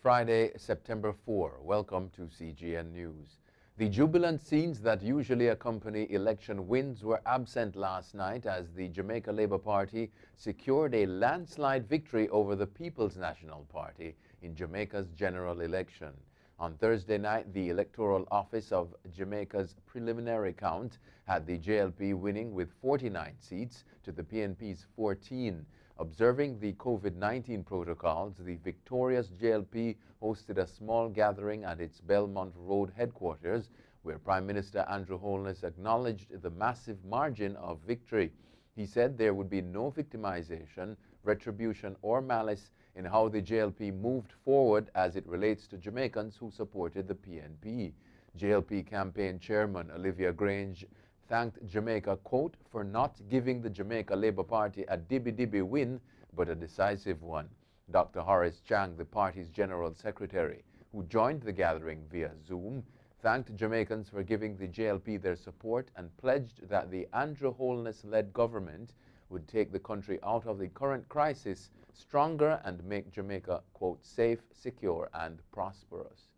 Friday, September 4. Welcome to CGN News. The jubilant scenes that usually accompany election wins were absent last night as the Jamaica Labour Party secured a landslide victory over the People's National Party in Jamaica's general election. On Thursday night, the Electoral Office of Jamaica's preliminary count had the JLP winning with 49 seats to the PNP's 14. Observing the COVID-19 protocols, the victorious JLP hosted a small gathering at its Belmont Road headquarters, where Prime Minister Andrew Holness acknowledged the massive margin of victory. He said there would be no victimization, retribution, or malice in how the JLP moved forward as it relates to Jamaicans who supported the PNP. JLP campaign chairman Olivia Grange thanked Jamaica, quote, for not giving the Jamaica Labour Party a dibby-dibby win, but a decisive one. Dr. Horace Chang, the party's general secretary, who joined the gathering via Zoom, thanked Jamaicans for giving the JLP their support and pledged that the Andrew Holness-led government would take the country out of the current crisis stronger and make Jamaica, quote, safe, secure, and prosperous.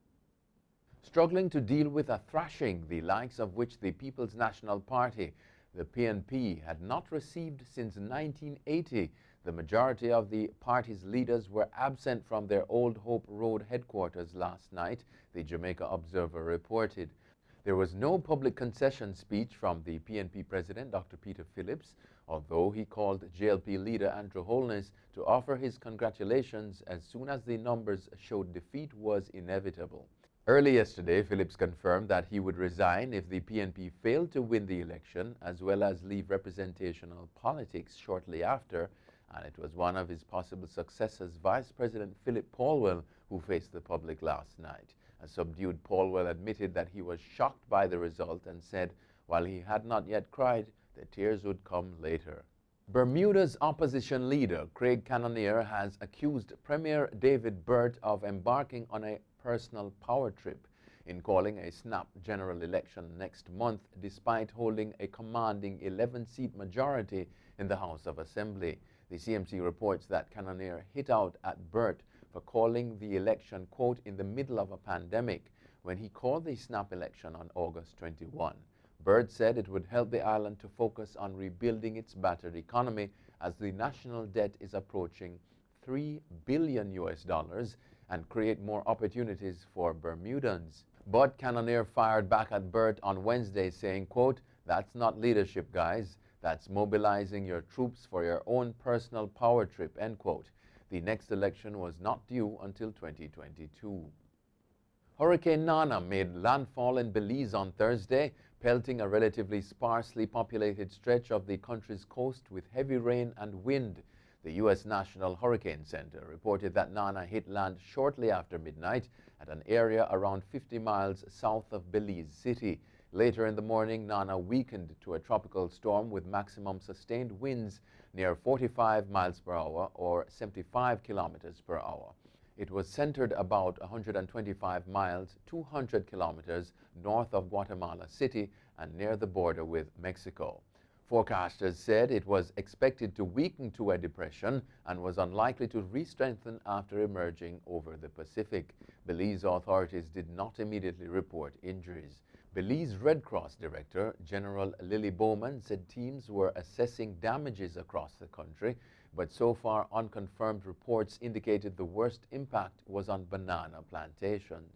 Struggling to deal with a thrashing, the likes of which the People's National Party, the PNP, had not received since 1980, the majority of the party's leaders were absent from their Old Hope Road headquarters last night, the Jamaica Observer reported. There was no public concession speech from the PNP president, Dr. Peter Phillips, although he called JLP leader Andrew Holness to offer his congratulations as soon as the numbers showed defeat was inevitable. Early yesterday, Phillips confirmed that he would resign if the PNP failed to win the election, as well as leave representational politics shortly after, and it was one of his possible successors, Vice President Philip Paulwell, who faced the public last night. A subdued Paulwell admitted that he was shocked by the result and said, while he had not yet cried, the tears would come later. Bermuda's opposition leader, Craig Cannonier, has accused Premier David Burt of embarking on a personal power trip in calling a snap general election next month, despite holding a commanding 11-seat majority in the House of Assembly. The CMC reports that Cannonier hit out at Burt for calling the election, quote, in the middle of a pandemic, when he called the snap election on August 21. Burt said it would help the island to focus on rebuilding its battered economy as the national debt is approaching $3 billion and create more opportunities for Bermudans. But Cannonier fired back at Burt on Wednesday saying, quote, that's not leadership, guys. That's mobilizing your troops for your own personal power trip, end quote. The next election was not due until 2022. Hurricane Nana made landfall in Belize on Thursday, pelting a relatively sparsely populated stretch of the country's coast with heavy rain and wind. The U.S. National Hurricane Center reported that Nana hit land shortly after midnight at an area around 50 miles south of Belize City. Later in the morning, Nana weakened to a tropical storm with maximum sustained winds near 45 miles per hour or 75 kilometers per hour. It was centered about 125 miles, 200 kilometers north of Guatemala City and near the border with Mexico. Forecasters said it was expected to weaken to a depression and was unlikely to re-strengthen after emerging over the Pacific. Belize authorities did not immediately report injuries. Belize Red Cross Director General Lily Bowman said teams were assessing damages across the country, but so far unconfirmed reports indicated the worst impact was on banana plantations.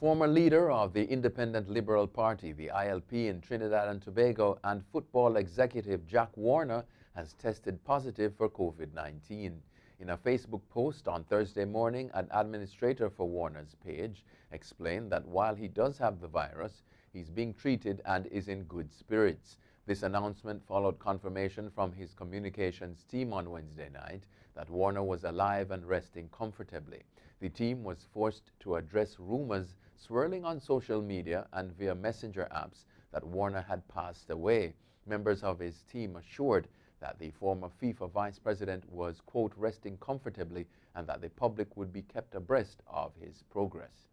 Former leader of the Independent Liberal Party, the ILP in Trinidad and Tobago, and football executive Jack Warner has tested positive for COVID-19. In a Facebook post on Thursday morning, an administrator for Warner's page explained that while he does have the virus, he's being treated and is in good spirits. This announcement followed confirmation from his communications team on Wednesday night that Warner was alive and resting comfortably. The team was forced to address rumors swirling on social media and via messenger apps that Warner had passed away. Members of his team assured that the former FIFA vice president was, quote, resting comfortably and that the public would be kept abreast of his progress.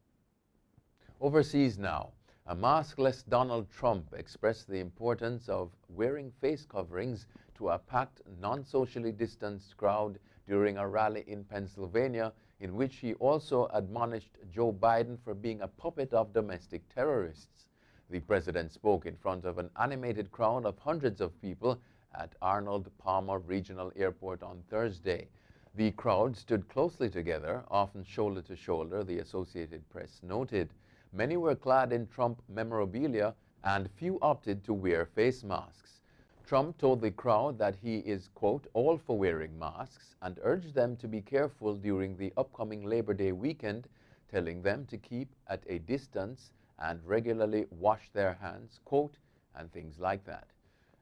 Overseas now. A maskless Donald Trump expressed the importance of wearing face coverings to a packed, non-socially distanced crowd during a rally in Pennsylvania in which he also admonished Joe Biden for being a puppet of domestic terrorists. The president spoke in front of an animated crowd of hundreds of people at Arnold Palmer Regional Airport on Thursday. The crowd stood closely together, often shoulder to shoulder, the Associated Press noted. Many were clad in Trump memorabilia and few opted to wear face masks. Trump told the crowd that he is, quote, all for wearing masks and urged them to be careful during the upcoming Labor Day weekend, telling them to keep at a distance and regularly wash their hands, quote, and things like that.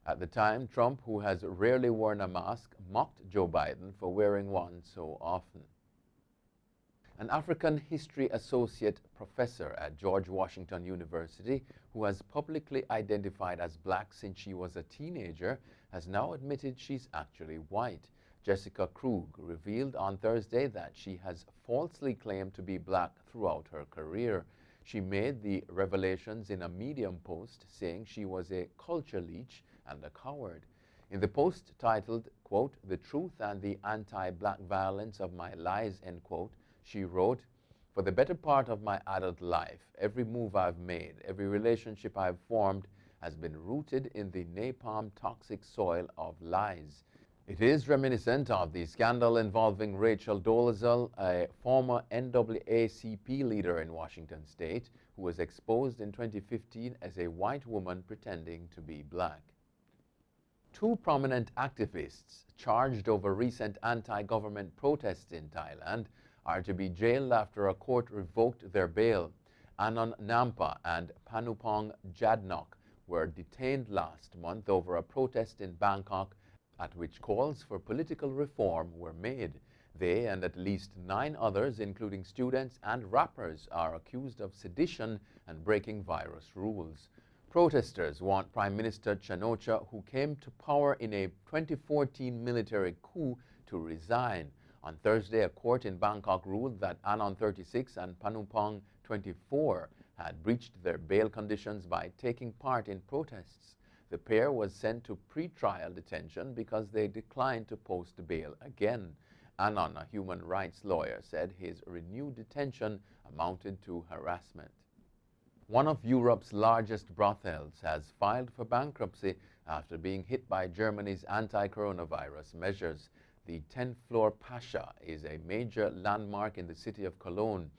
At the time, Trump, who has rarely worn a mask, mocked Joe Biden for wearing one so often. An African history associate professor at George Washington University, who has publicly identified as black since she was a teenager, has now admitted she's actually white. Jessica Krug revealed on Thursday that she has falsely claimed to be black throughout her career. She made the revelations in a Medium post saying she was a culture leech and a coward. In the post titled, quote, The Truth and the Anti-Black Violence of My Lies, end quote, she wrote, for the better part of my adult life, every move I've made, every relationship I've formed has been rooted in the napalm toxic soil of lies. It is reminiscent of the scandal involving Rachel Dolezal, a former NAACP leader in Washington state, who was exposed in 2015 as a white woman pretending to be black. Two prominent activists charged over recent anti-government protests in Thailand are to be jailed after a court revoked their bail. Anon Nampa and Panupong Jadnok were detained last month over a protest in Bangkok at which calls for political reform were made. They and at least 9 others, including students and rappers, are accused of sedition and breaking virus rules. Protesters want Prime Minister Chanocha, who came to power in a 2014 military coup, to resign. On Thursday, a court in Bangkok ruled that Anon 36 and Panupong 24 had breached their bail conditions by taking part in protests. The pair was sent to pre-trial detention because they declined to post bail again. Anon, a human rights lawyer, said his renewed detention amounted to harassment. One of Europe's largest brothels has filed for bankruptcy after being hit by Germany's anti-coronavirus measures. The 10th-floor Pascha is a major landmark in the city of Cologne.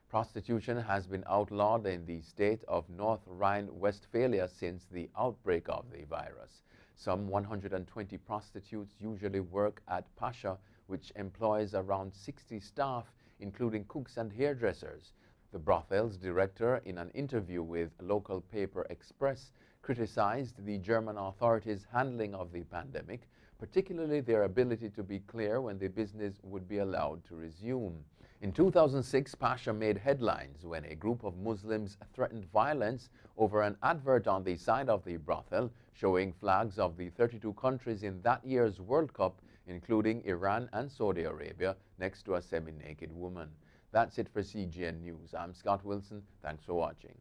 Prostitution has been outlawed in the state of North Rhine-Westphalia since the outbreak of the virus. Some 120 prostitutes usually work at Pascha, which employs around 60 staff, including cooks and hairdressers. The brothel's director, in an interview with local paper Express, criticized the German authorities' handling of the pandemic, particularly their ability to be clear when the business would be allowed to resume. In 2006, Pascha made headlines when a group of Muslims threatened violence over an advert on the side of the brothel showing flags of the 32 countries in that year's World Cup, including Iran and Saudi Arabia, next to a semi-naked woman. That's it for CGN News. I'm Scott Wilson. Thanks for watching.